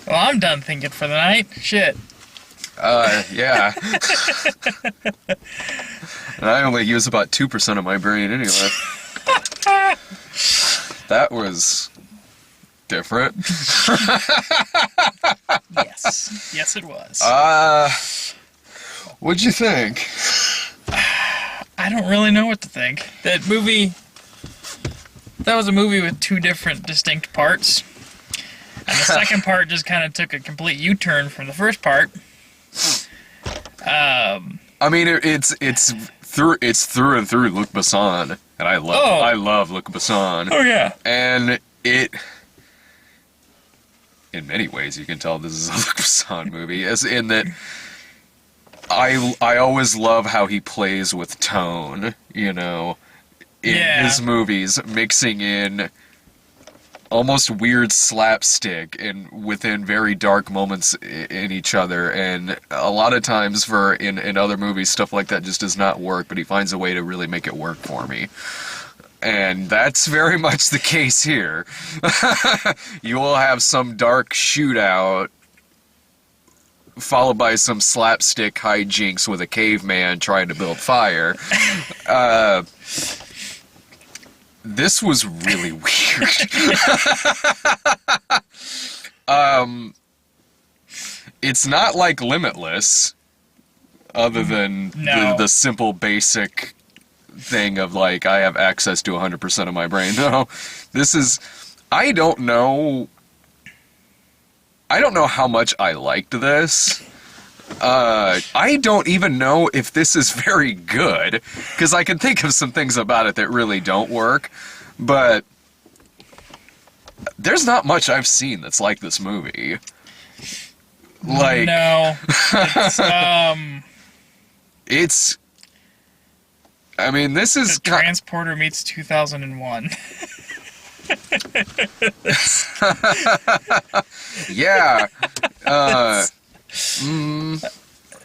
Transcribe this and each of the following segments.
Well, I'm done thinking for the night. Shit. Yeah. And I only use about 2% of my brain anyway. That was different. Yes. Yes, it was. What'd you think? I don't really know what to think. That was a movie with two different distinct parts. And the second part just kind of took a complete U-turn from the first part. I mean, it's through and through Luc Besson, and I love Luc Besson. Oh yeah. And in many ways, you can tell this is a Luc Besson movie, as in that I always love how he plays with tone, in his movies, mixing in almost weird slapstick within very dark moments in each other, and a lot of times in other movies stuff like that just does not work, but he finds a way to really make it work for me. And that's very much the case here. You will have some dark shootout followed by some slapstick hijinks with a caveman trying to build fire. This was really weird. It's not like Limitless, other than the simple basic thing of like, I have access to 100% of my brain. No, this is, I don't know how much I liked this. I don't even know if this is very good, because I can think of some things about it that really don't work, but there's not much I've seen that's like this movie. Like, no, it's, I mean, this is Transporter meets 2001. Yeah.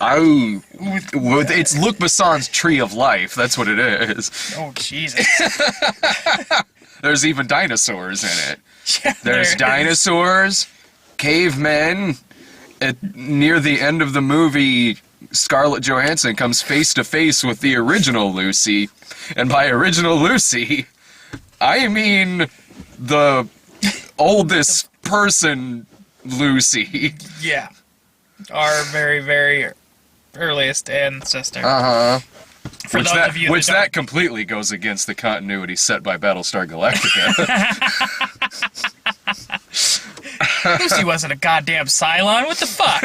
It's Luc Besson's Tree of Life. That's what it is. Oh, Jesus. There's even dinosaurs in it. Yeah, There's dinosaurs, cavemen. Near the end of the movie, Scarlett Johansson comes face to face with the original Lucy. And by original Lucy, I mean the oldest person Lucy. Yeah. Our very, very earliest ancestor. Uh-huh. For those of you that completely goes against the continuity set by Battlestar Galactica. Lucy wasn't a goddamn Cylon. What the fuck?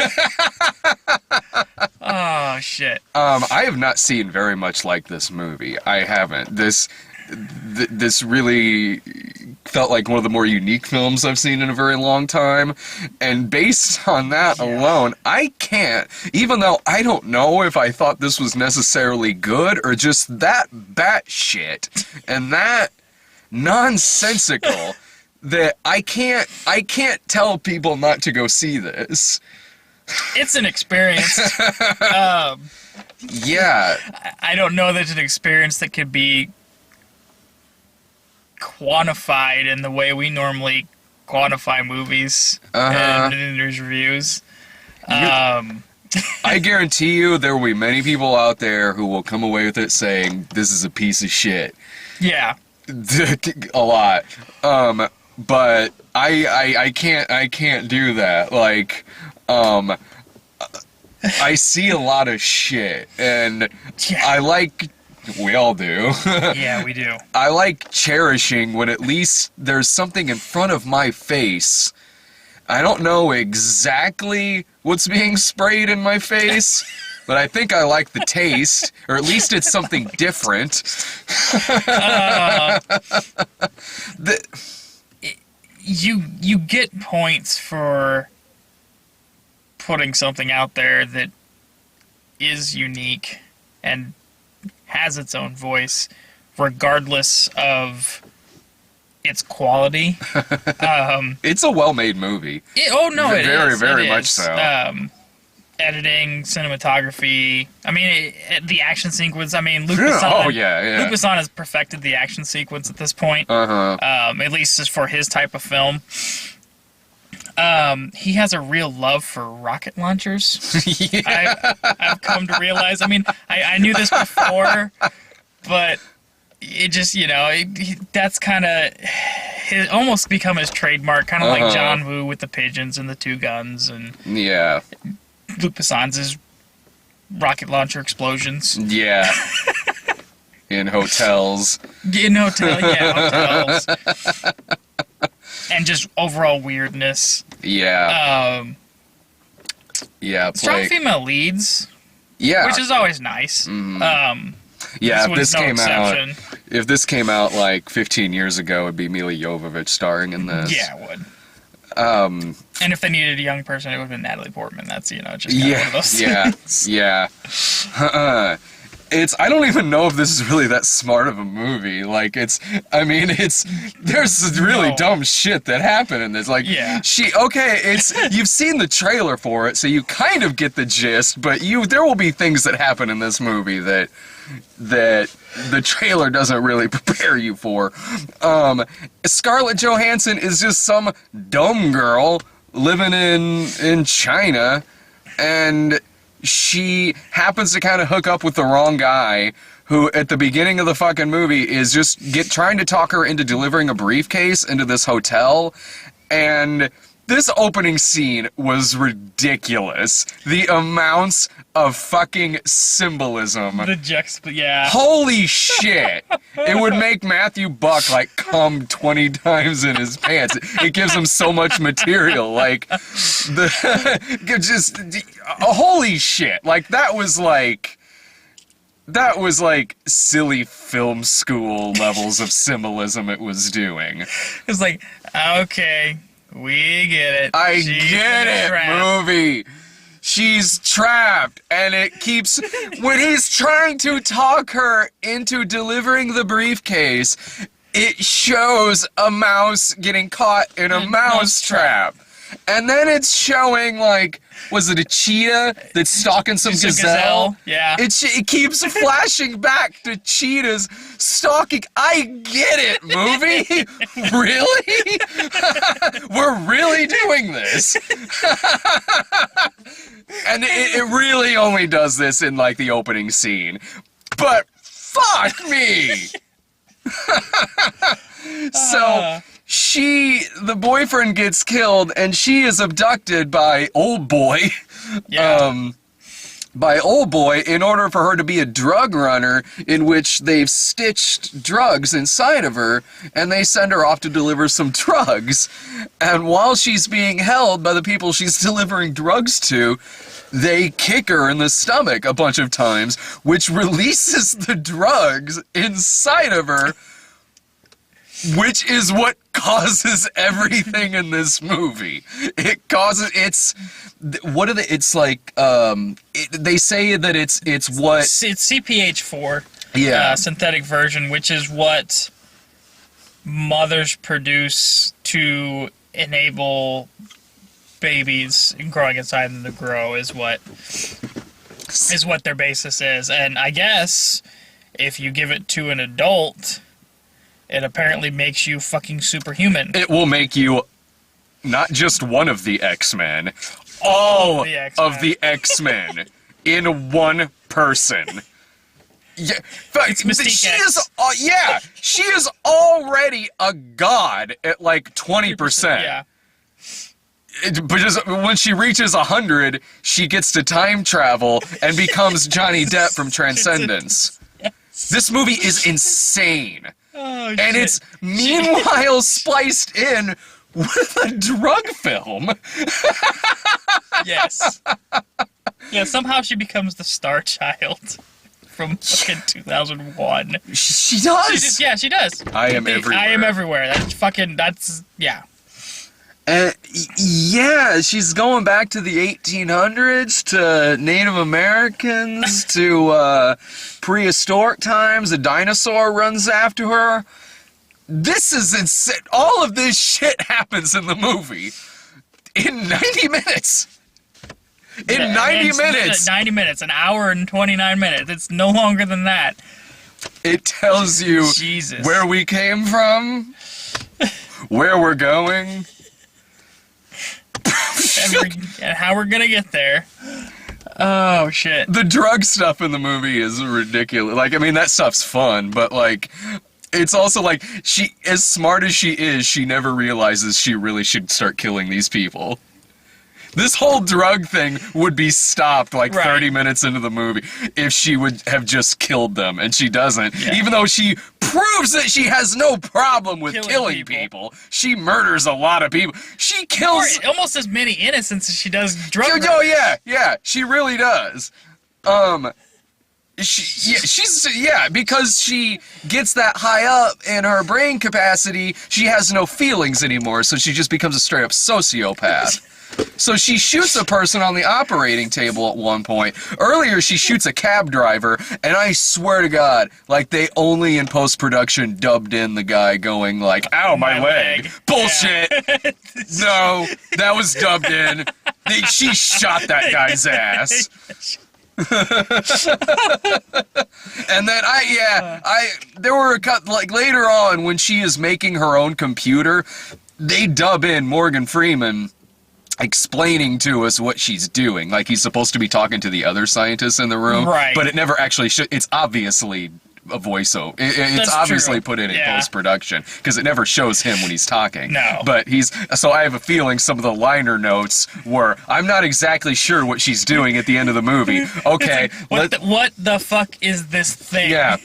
Oh, shit. I have not seen very much like this movie. I haven't. This really felt like one of the more unique films I've seen in a very long time. And based on that alone, I can't, even though I don't know if I thought this was necessarily good or just that batshit and that nonsensical that I can't tell people not to go see this. It's an experience. Yeah. I don't know that it's an experience that could be quantified in the way we normally quantify movies and in these reviews. I guarantee you there will be many people out there who will come away with it saying, this is a piece of shit. Yeah. A lot. But I can't do that. Like, I see a lot of shit, and I like, we all do. Yeah, we do. I like cherishing when at least there's something in front of my face. I don't know exactly what's being sprayed in my face, but I think I like the taste, or at least it's something different. You get points for putting something out there that is unique and has its own voice, regardless of its quality. It's a well-made movie. It is. Very much so. editing, cinematography. I mean, the action sequence. I mean, Luc Yeah, Besson. oh, yeah. Luc Besson has perfected the action sequence at this point. At least as for his type of film. He has a real love for rocket launchers. I've come to realize. I mean, I knew this before, but it just, that's kind of almost become his trademark, kind of like John Woo with the pigeons and the two guns, and Yeah. Luc Besson's is rocket launcher explosions. Yeah. In hotels. Hotels. And just overall weirdness. Yeah. Yeah. Strong female leads. Yeah. Which is always nice. Yeah, if this came out like 15 years ago, it'd be Mila Jovovich starring in this. Yeah, it would. And if they needed a young person, it would have been Natalie Portman. That's, just kind of one of those things. Yeah. I don't even know if this is really that smart of a movie. Like, there's really dumb shit that happened in this. Like, you've seen the trailer for it, so you kind of get the gist, but there will be things that happen in this movie that the trailer doesn't really prepare you for. Scarlett Johansson is just some dumb girl living in China, and she happens to kind of hook up with the wrong guy who, at the beginning of the fucking movie, is just trying to talk her into delivering a briefcase into this hotel, and this opening scene was ridiculous. The amounts of fucking symbolism. Holy shit. It would make Matthew Buck, come 20 times in his pants. It gives him so much material. Holy shit. That was silly film school levels of symbolism it was doing. It's like, okay, we get it. I get it, movie. She's trapped, and it keeps... When he's trying to talk her into delivering the briefcase, it shows a mouse getting caught in a mouse trap. And then it's showing, was it a cheetah that's stalking some gazelle? Yeah. It keeps flashing back to cheetahs stalking. I get it, movie. Really? We're really doing this. And it really only does this in, the opening scene. But fuck me! So... the boyfriend gets killed, and she is abducted by old boy. Yeah. By old boy in order for her to be a drug runner, in which they've stitched drugs inside of her, and they send her off to deliver some drugs. And while she's being held by the people she's delivering drugs to, they kick her in the stomach a bunch of times, which releases the drugs inside of her, which is what causes everything in this movie. They say that it's what... It's CPH4. Yeah. Synthetic version, which is what mothers produce to enable babies growing inside them to grow, is what their basis is. And I guess if you give it to an adult... It apparently makes you fucking superhuman. It will make you not just one of the X-Men, all of the X-Men in one person. Yeah, she is already a god at 20%. Yeah. Because when she reaches 100, she gets to time travel and becomes Johnny Depp from Transcendence. Yes. This movie is insane. Oh, and shit. it's meanwhile spliced in with a drug film. Yes. Yeah, somehow she becomes the Star Child from fucking 2001. She does. She does. I am everywhere. I am everywhere. Yeah. Yeah, she's going back to the 1800s, to Native Americans, to prehistoric times. A dinosaur runs after her. This is insane. All of this shit happens in the movie in 90 minutes. In 90 minutes! 90 minutes, an hour and 29 minutes. It's no longer than that. It tells you Jesus. where we came from, where we're going, and how we're gonna get there. Oh, shit. the drug stuff in the movie is ridiculous. Like, I mean, that stuff's fun, but, like, it's also like, she, as smart as she is, she never realizes she really should start killing these people. This whole drug thing would be stopped like 30 minutes into the movie if she would have just killed them, and she doesn't. Yeah. Even though she proves that she has no problem with killing people. She murders a lot of people. She kills almost as many innocents as she does drug murders. Oh, yeah, she really does. Because she gets that high up in her brain capacity, she has no feelings anymore, so she just becomes a straight up sociopath. So she shoots a person on the operating table at one point. Earlier, she shoots a cab driver, and I swear to God, like, they only in post-production dubbed in the guy going, like, ow, my leg. Bullshit! Yeah. No, that was dubbed in. She shot that guy's ass. And then there were like later on when she is making her own computer, they dub in Morgan Freeman explaining to us what she's doing. Like, he's supposed to be talking to the other scientists in the room, but it never actually it's obviously a voiceover. It's obviously put in post-production, because it never shows him when he's talking. No. But so I have a feeling some of the liner notes were, I'm not exactly sure what she's doing at the end of the movie. Okay. Like, what the fuck is this thing? Yeah.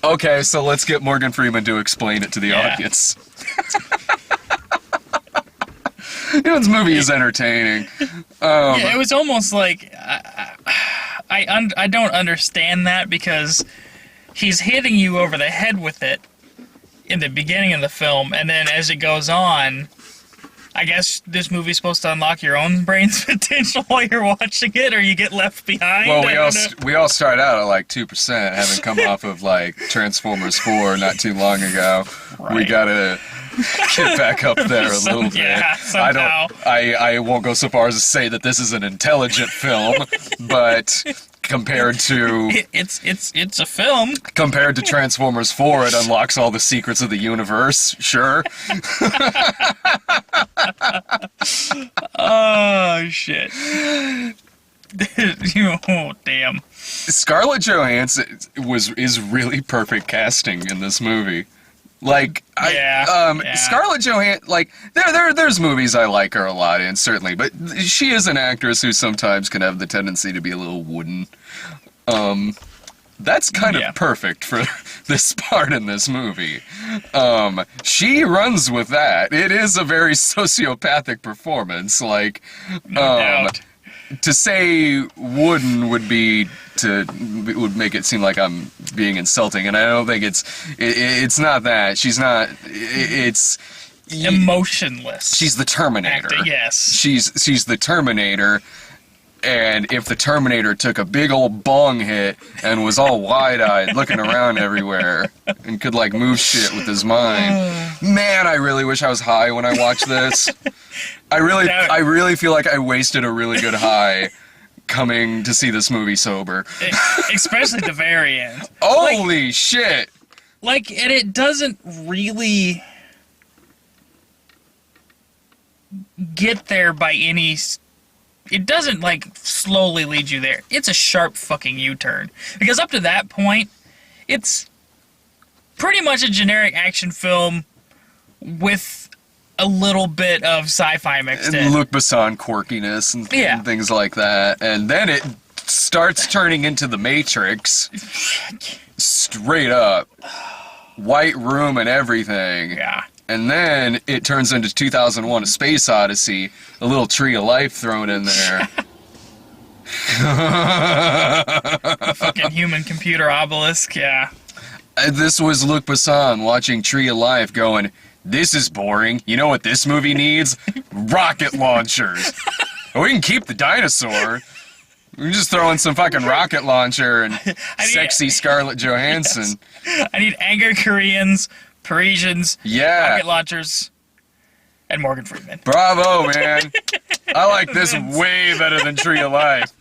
Okay, so let's get Morgan Freeman to explain it to the audience. This movie is entertaining. It was almost like I don't understand that, because he's hitting you over the head with it in the beginning of the film, and then as it goes on, I guess this movie's supposed to unlock your own brain's potential while you're watching it, or you get left behind. Well, we all start out at like 2%, having come off of like Transformers 4 not too long ago. Right. We gotta get back up there a little bit. Yeah, somehow. I won't go so far as to say that this is an intelligent film, but compared to it's a film. Compared to Transformers 4, it unlocks all the secrets of the universe. Sure. Oh shit. Oh damn. Scarlett Johansson is really perfect casting in this movie. Like, Scarlett Johansson, like, there's movies I like her a lot in, certainly, but she is an actress who sometimes can have the tendency to be a little wooden. That's kind of perfect for this part in this movie. She runs with that. It is a very sociopathic performance, like, no doubt. To say wooden would make it seem like I'm being insulting, and I don't think it's not that. She's not. It's emotionless. She's the Terminator. Acting, yes. She's the Terminator, and if the Terminator took a big old bong hit and was all wide-eyed, looking around everywhere, and could like move shit with his mind, man, I really wish I was high when I watched this. I really feel like I wasted a really good high coming to see this movie sober. Especially the very end. Holy shit! Like, and it doesn't really get there by any... It doesn't, like, slowly lead you there. It's a sharp fucking U-turn. Because up to that point, it's pretty much a generic action film with a little bit of sci-fi mixed in. Luc Besson quirkiness and things like that. And then it starts turning into The Matrix. Straight up. White room and everything. Yeah. And then it turns into 2001: A Space Odyssey. A little Tree of Life thrown in there. A fucking human-computer obelisk, yeah. This was Luc Besson watching Tree of Life going, this is boring. You know what this movie needs? Rocket launchers. We can keep the dinosaur. We can just throw in some fucking rocket launcher and sexy Scarlett Johansson. Yes. I need angry Koreans, Parisians, rocket launchers. And Morgan Freeman. Bravo, man. I like this way better than Tree of Life.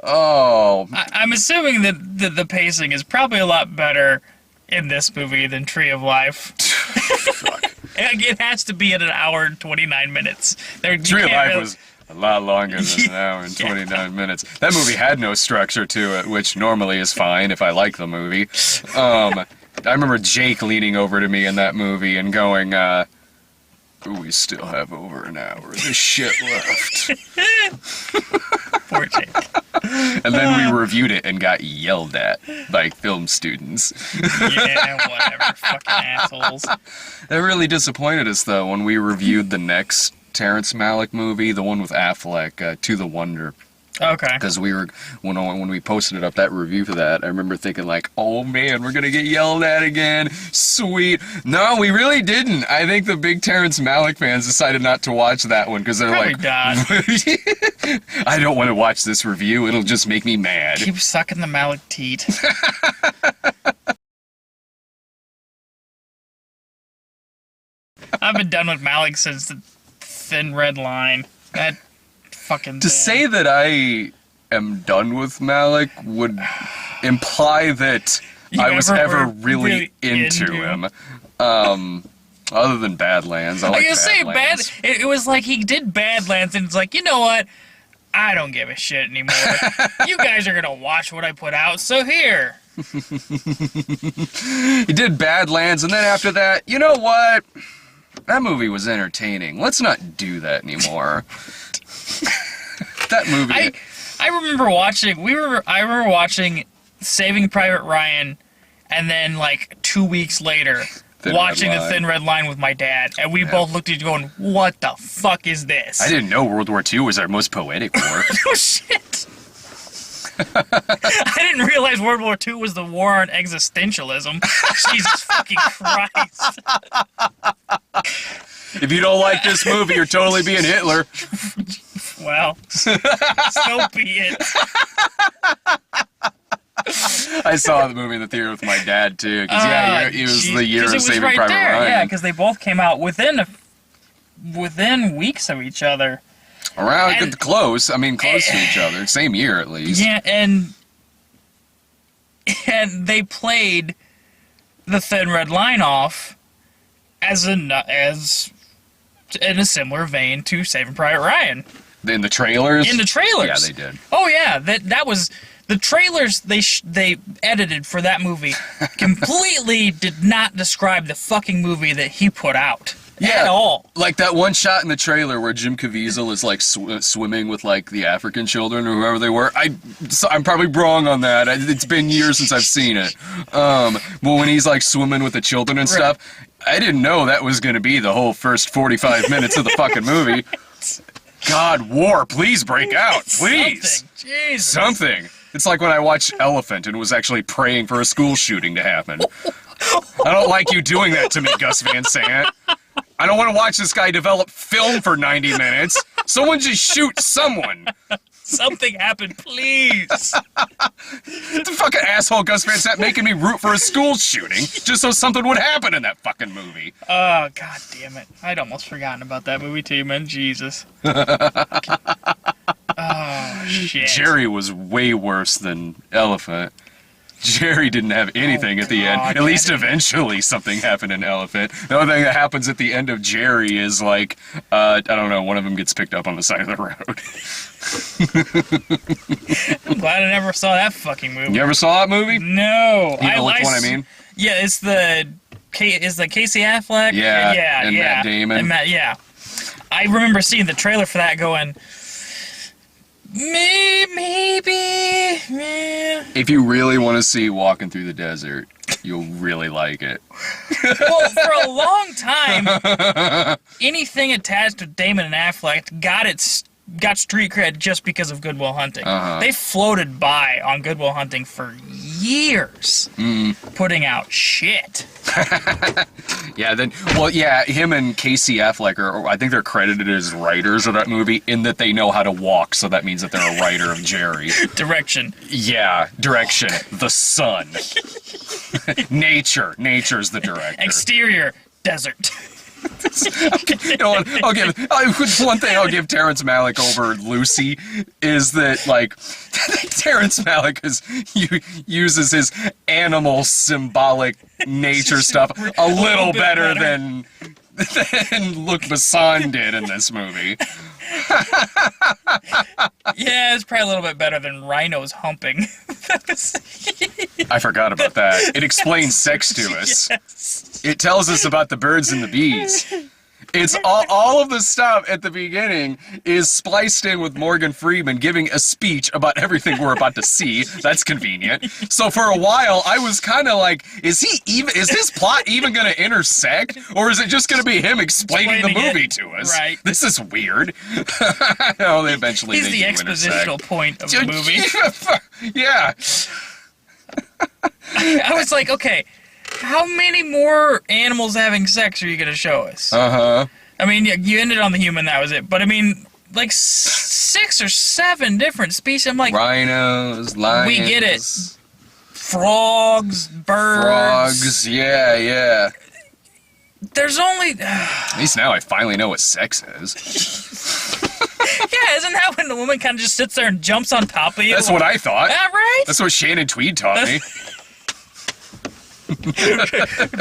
Oh. I'm assuming that the pacing is probably a lot better in this movie than Tree of Life. Fuck. It has to be at an hour and 29 minutes. Tree of Life was a lot longer than an hour and 29 minutes. That movie had no structure to it, which normally is fine if I like the movie. I remember Jake leaning over to me in that movie and going, we still have over an hour of this shit left. Poor Jake. And then we reviewed it and got yelled at by film students. Yeah, whatever. Fucking assholes. That really disappointed us, though, when we reviewed the next Terrence Malick movie, the one with Affleck, To the Wonder. Okay. Because when we posted it up, that review for that, I remember thinking like, oh man, we're gonna get yelled at again. Sweet. No, we really didn't. I think the big Terrence Malick fans decided not to watch that one because they're Probably like, not. I don't want to watch this review. It'll just make me mad. Keep sucking the Malick teat. I've been done with Malick since the Thin Red Line. That fucking To thing. say that I am done with Malick would imply that I was ever really into him. Other than Badlands. I like Badlands. It was like he did Badlands and it's like, you know what? I don't give a shit anymore. You guys are gonna watch what I put out, so here. He did Badlands, and then after that, you know what? That movie was entertaining. Let's not do that anymore. That movie. I remember watching. I remember watching Saving Private Ryan, and then like 2 weeks later, watching The Thin Red Line with my dad, and we both looked at each other going, "What the fuck is this?" I didn't know World War II was our most poetic war. Oh shit! I didn't realize World War II was the war on existentialism. Jesus fucking Christ! If you don't like this movie, you're totally being Hitler. Well, so be it. I saw the movie in the theater with my dad too. Because it was the year of Saving Private Ryan. Yeah, because they both came out within weeks of each other. Close to each other. Same year at least. Yeah, and they played The Thin Red Line off as in a similar vein to Saving Private Ryan. In the trailers? In the trailers. Yeah, they did. Oh yeah, that was the trailers they edited for that movie completely did not describe the fucking movie that he put out. Yeah, at all. Like that one shot in the trailer where Jim Caviezel is like swimming with like the African children or whoever they were. I'm probably wrong on that. It's been years since I've seen it. But when he's like swimming with the children and stuff, I didn't know that was going to be the whole first 45 minutes of the fucking movie. God, war, please break out, please. Something. Jesus. Something. It's like when I watched Elephant and was actually praying for a school shooting to happen. I don't like you doing that to me, Gus Van Sant. I don't want to watch this guy develop film for 90 minutes. Someone just shoot someone. Something happened, please. The fucking asshole Gus Van Sant making me root for a school shooting just so something would happen in that fucking movie. Oh, god damn it. I'd almost forgotten about that movie too, man. Jesus. Oh, shit. Jerry was way worse than Elephant. Jerry didn't have anything at the end. At least eventually something happened in Elephant. The only thing that happens at the end of Jerry is like, I don't know, one of them gets picked up on the side of the road. I'm glad I never saw that fucking movie. You ever saw that movie? No. You know which one I mean? Yeah, it's the Casey Affleck? Yeah, and Matt Damon. Yeah. I remember seeing the trailer for that going, maybe. If you really want to see Walking Through the Desert, you'll really like it. Well, for a long time, anything attached to Damon and Affleck got street cred just because of Good Will Hunting. They floated by on Good Will Hunting for years, putting out shit. Yeah, then, well, yeah, him and Casey Affleck I think they're credited as writers of that movie in that they know how to walk, so that means that they're a writer of Jerry. Direction. Yeah, direction. The sun. Nature's the director. Exterior, desert. You know what? One thing I'll give Terrence Malick over Lucy is that, like, Terrence Malick uses his animal symbolic nature stuff a little better than Luc Besson did in this movie. Yeah, it's probably a little bit better than rhinos humping. I forgot about that. It explains sex to us. Yes. It tells us about the birds and the bees. It's all of the stuff at the beginning is spliced in with Morgan Freeman giving a speech about everything we're about to see. That's convenient. So for a while, I was kind of like, is his plot even going to intersect? Or is it just going to be him explaining the movie to us? Right. This is weird. No, eventually He's they the do expositional intersect. point of the movie. Yeah. I was like, okay, how many more animals having sex are you going to show us? Uh-huh. I mean, you ended on the human, that was it. But I mean, like 6 or 7 different species. I'm like, Rhinos, lions. we get it. Frogs, birds. Frogs, yeah. There's only... At least now I finally know what sex is. Yeah, isn't that when the woman kind of just sits there and jumps on top of you? That's what I thought. Yeah, right? That's what Shannon Tweed taught me.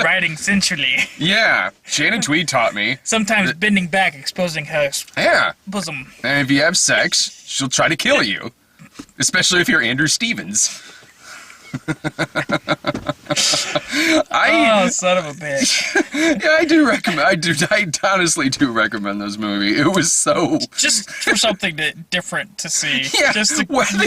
Riding sensually. Yeah, Shannon Tweed taught me. Sometimes bending back, exposing her Yeah, bosom. and if you have sex, she'll try to kill you. Especially if you're Andrew Stevens. Oh, son of a bitch. Yeah, I do recommend. I honestly do recommend this movie. It was so. Just for something different to see. Yeah, Just to, whether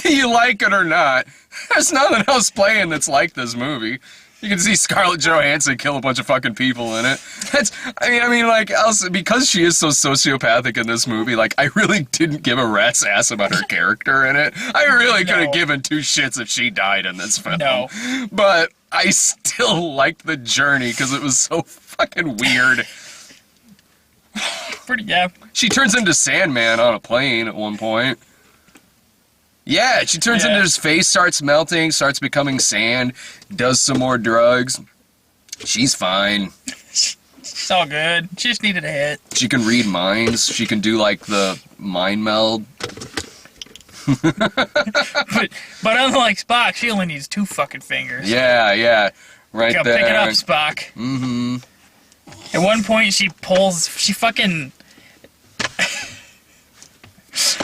you like it or not, there's nothing else playing that's like this movie. You can see Scarlett Johansson kill a bunch of fucking people in it. I mean, like, also, because she is so sociopathic in this movie, like, I really didn't give a rat's ass about her character in it. I really could have given 2 shits if she died in this film. No. But I still liked the journey because it was so fucking weird. yeah. She turns into Sandman on a plane at one point. Yeah, she turns into his face, starts melting, starts becoming sand, does some more drugs. She's fine. It's all good. She just needed a hit. She can read minds. She can do, like, the mind meld. But unlike Spock, she only needs 2 fucking fingers. Yeah. Right Go there. pick it up, Spock. Mm-hmm. At one point, she fucking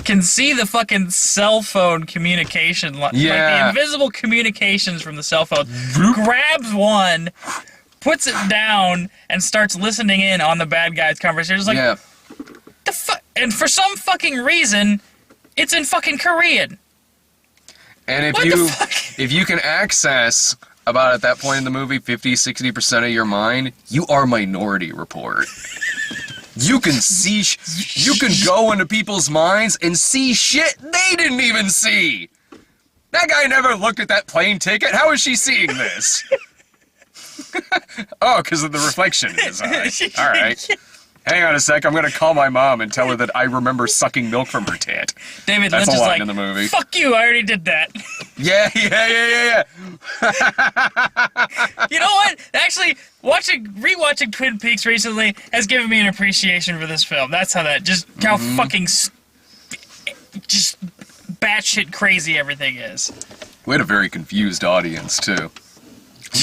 can see the fucking cell phone communication, like the invisible communications from the cell phone, grabs one, puts it down, and starts listening in on the bad guy's conversation. It's like, the fuck? And for some fucking reason, it's in fucking Korean. And if you can access, about at that point in the movie, 50-60% of your mind, you are Minority Report. You can see, you can go into people's minds and see shit they didn't even see. That guy never looked at that plane ticket. How is she seeing this? Oh, because of the reflection in his eye. All right. Hang on a sec. I'm going to call my mom and tell her that I remember sucking milk from her tit. David That's Lynch a is line like, in the movie. Fuck you, I already did that. Yeah. You know what? Actually, rewatching Twin Peaks recently has given me an appreciation for this film. That's how how fucking just batshit crazy everything is. We had a very confused audience, too.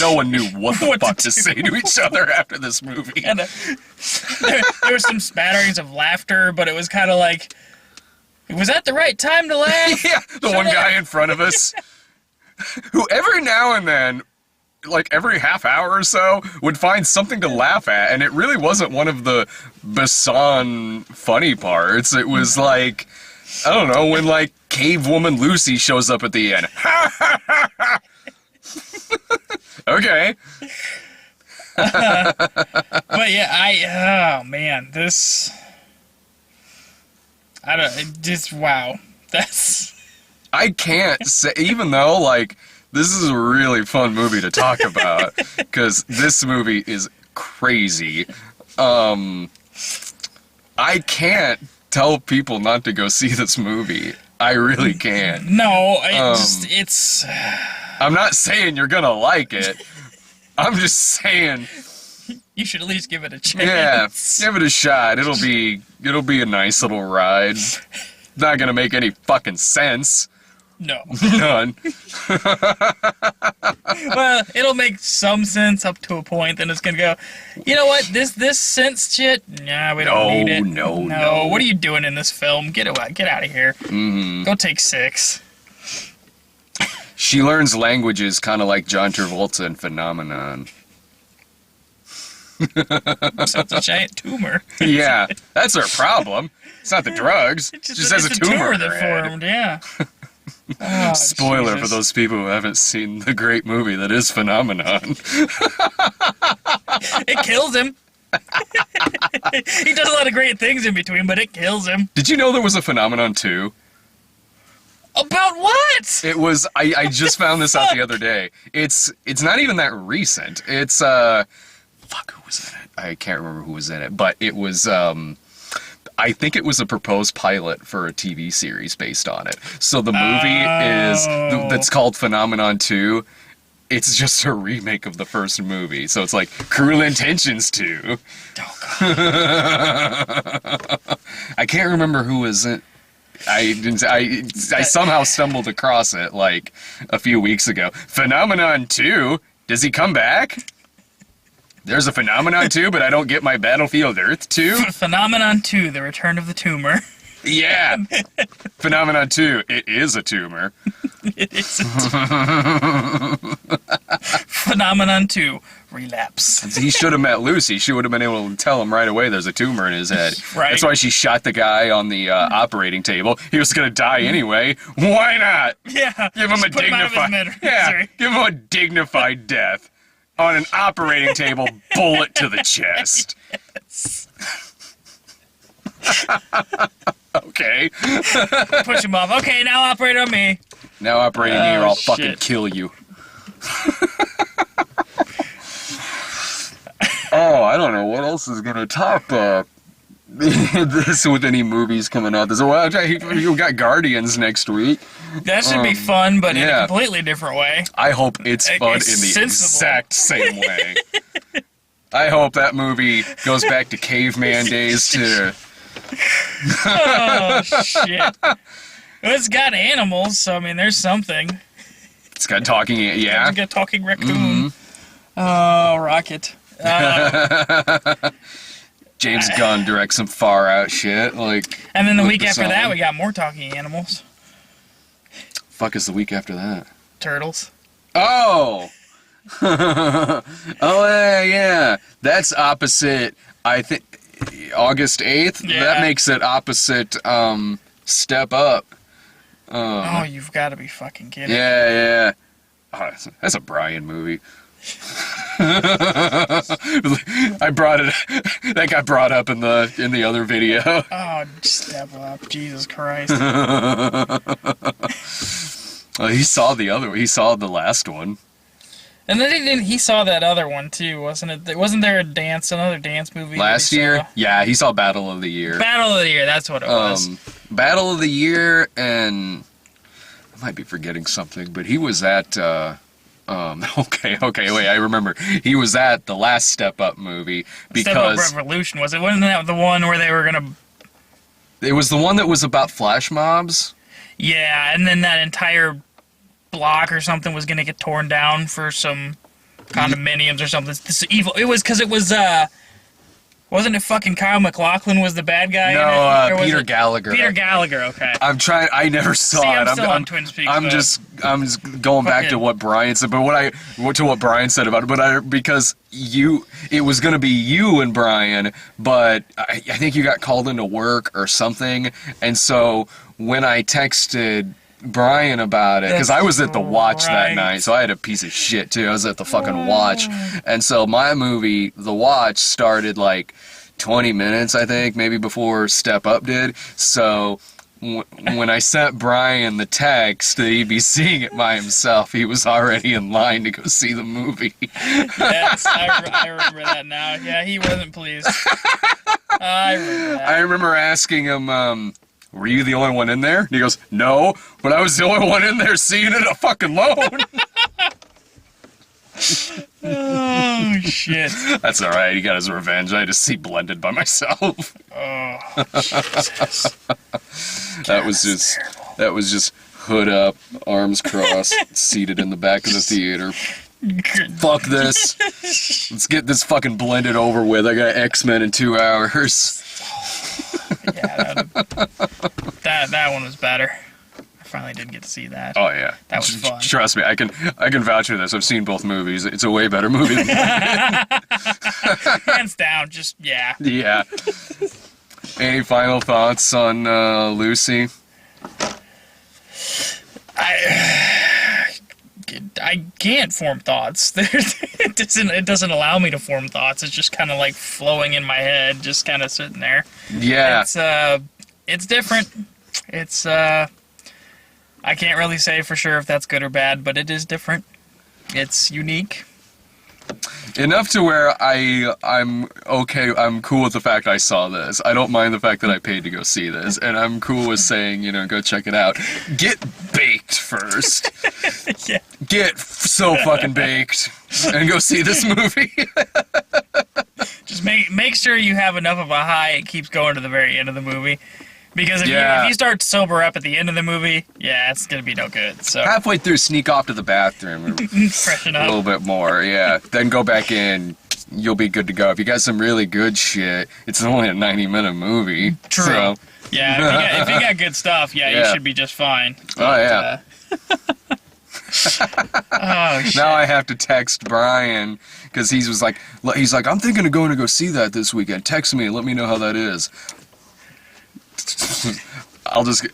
No one knew what the fuck to say to each other after this movie. And there were some spatterings of laughter, but it was kind of like, was that the right time to laugh? Yeah, the one guy in front of us, who every now and then, like every half hour or so, would find something to laugh at, and it really wasn't one of the Besson funny parts. It was like, I don't know, when like Cave Woman Lucy shows up at the end. Okay. But yeah, oh man, wow. I can't say, even though, like, this is a really fun movie to talk about, because this movie is crazy. I can't tell people not to go see this movie. I really can't. No, it's... I'm not saying you're gonna like it. I'm just saying... You should at least give it a chance. Yeah, give it a shot. It'll be a nice little ride. Not gonna make any fucking sense. No. None. Well, it'll make some sense up to a point, then it's gonna go, you know what, this sense shit, nah, we don't need it. No. What are you doing in this film? Get out of here. Mm-hmm. Go take 6. She learns languages kind of like John Travolta in Phenomenon. So it's a giant tumor. Yeah, that's her problem. It's not the drugs. It just has a tumor in that her head. formed, yeah. Oh, Spoiler Jesus. for those people who haven't seen the great movie that is Phenomenon. It kills him. He does a lot of great things in between, but it kills him. Did you know there was a Phenomenon 2? About what? It was. I just found this out the other day. It's not even that recent. It's fuck, who was in it? I can't remember who was in it, but it was I think it was a proposed pilot for a TV series based on it. So the movie that's called Phenomenon 2. It's just a remake of the first movie. So it's like Cruel Intentions 2. Oh, God. I can't remember who was in. I somehow stumbled across it like a few weeks ago. Phenomenon 2? Does he come back? There's a Phenomenon 2, but I don't get my Battlefield Earth 2? Phenomenon 2, The Return of the Tumor. Yeah! Phenomenon 2, it is a tumor. It is a tumor. Phenomenon 2, Relapse. He should have met Lucy. She would have been able to tell him right away there's a tumor in his head. Right. That's why she shot the guy on the operating table. He was going to die anyway. Why not? Yeah. Give him a put him out of his dignified... misery. Give him a dignified death. On an operating table, bullet to the chest. Yes. Okay. Push him off. Okay, now operate on me. Now operating me, or I'll fucking shit. kill you. Oh, I don't know what else is gonna top this with any movies coming out. You got Guardians next week. That should be fun, but in yeah. a completely different way. I hope it's fun in the sensible. exact same way. I hope that movie goes back to caveman days to... Oh, shit. Well, it's got animals, so, I mean, there's something. It's got talking... Yeah? It's got a talking raccoon. Oh, Rocket. James Gunn directs some far-out shit, like... And then the with week after that, song. we got more talking animals. Fuck is the week after that? Turtles. Oh! Oh, yeah. That's opposite, I think, August 8th? Yeah. That makes it opposite, Step Up. Oh, you've got to be fucking kidding. Yeah. Oh, that's a Brian movie. I brought it. That got brought up in the other video. Oh, Step Up. Jesus Christ. He saw the last one. And then he saw that other one too, wasn't it? Wasn't there another dance movie Last year? Yeah, he saw Battle of the Year. Battle of the Year, that's what it was. Battle of the Year, and I might be forgetting something, but he was at okay, wait, I remember. He was at the last Step Up movie because Step Up Revolution, was it? Wasn't that the one where they were gonna... It was the one that was about flash mobs? Yeah, and then that entire block or something was gonna get torn down for some condominiums or something. This evil... It was because it was, wasn't it fucking Kyle MacLachlan was the bad guy? No, in it? Peter Gallagher. Peter Gallagher, okay. I never saw See, it. I'm still on Twin Peaks, I'm though. just going back to what Brian said, but what Brian said about it, because it was going to be you and Brian, but I think you got called into work or something, and so when I texted Brian about it, because I was at the Watch that night, so I had a piece of shit too. I was at the fucking Watch, and so my movie, The Watch, started like 20 minutes, I think, maybe before Step Up did. So when I sent Brian the text that he'd be seeing it by himself, he was already in line to go see the movie. Yes, I remember that now. Yeah, he wasn't pleased. I remember that. I remember asking him, were you the only one in there? And he goes, no, but I was the only one in there seeing it alone. Oh, shit. That's alright, he got his revenge. I had to see Blended by myself. Oh, Jesus. That was just hood up, arms crossed, seated in the back of the theater. Fuck this. Let's get this fucking Blended over with. I got X-Men in 2 hours. Yeah, that one was better. I finally did get to see that. Oh yeah, That was fun. Trust me, I can vouch for this. I've seen both movies. It's a way better movie than Hands down, just, yeah. Yeah. Any final thoughts on Lucy? I can't form thoughts. It doesn't allow me to form thoughts. It's just kind of like flowing in my head, just kind of sitting there. Yeah. It's different. It's I can't really say for sure if that's good or bad, but it is different. It's unique. Enough to where I'm okay. I'm cool with the fact I saw this. I don't mind the fact that I paid to go see this, and I'm cool with saying, go check it out. Get baked first. Yeah. Get so fucking baked, and go see this movie. Just make sure you have enough of a high it keeps going to the very end of the movie. Because if you start to sober up at the end of the movie, yeah, it's gonna be no good. So halfway through, sneak off to the bathroom. Freshen up. A little bit more, yeah. Then go back in. You'll be good to go. If you got some really good shit, it's only a 90-minute movie. True. So. Yeah, if you got good stuff, you should be just fine. Oh, yeah. Oh, shit. Now I have to text Brian, because he's like, I'm thinking of going to go see that this weekend. Text me and let me know how that is. I'll just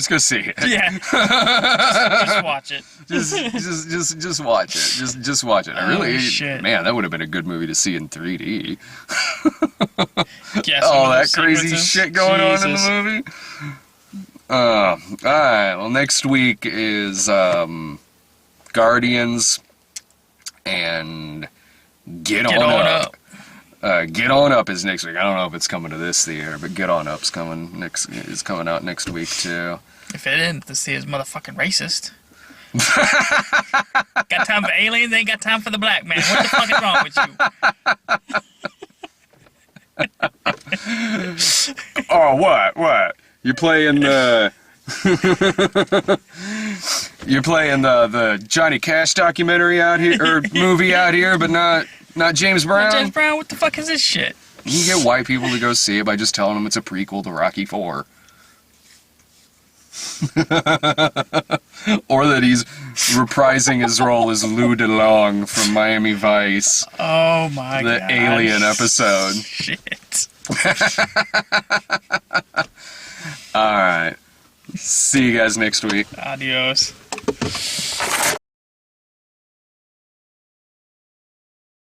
go see it. Yeah. Just watch it. Just watch it. Just watch it. Shit. Man, that would have been a good movie to see in 3D. Yeah, all that crazy shit going on in the movie. All right. Well, next week is Guardians and Get On Up. Get On Up is next week. I don't know if it's coming to this theater, but Get On Up's coming out next week too. If it isn't, this is motherfucking racist. Got time for aliens, ain't got time for the black man. What the fuck is wrong with you? Oh, what? You're playing the the Johnny Cash documentary out here, or movie out here, but not James Brown? James Brown, what the fuck is this shit? You get white people to go see it by just telling them it's a prequel to Rocky IV. Or that he's reprising his role as Lou DeLong from Miami Vice. Oh my god. The Alien episode. Shit. Alright. See you guys next week. Adios.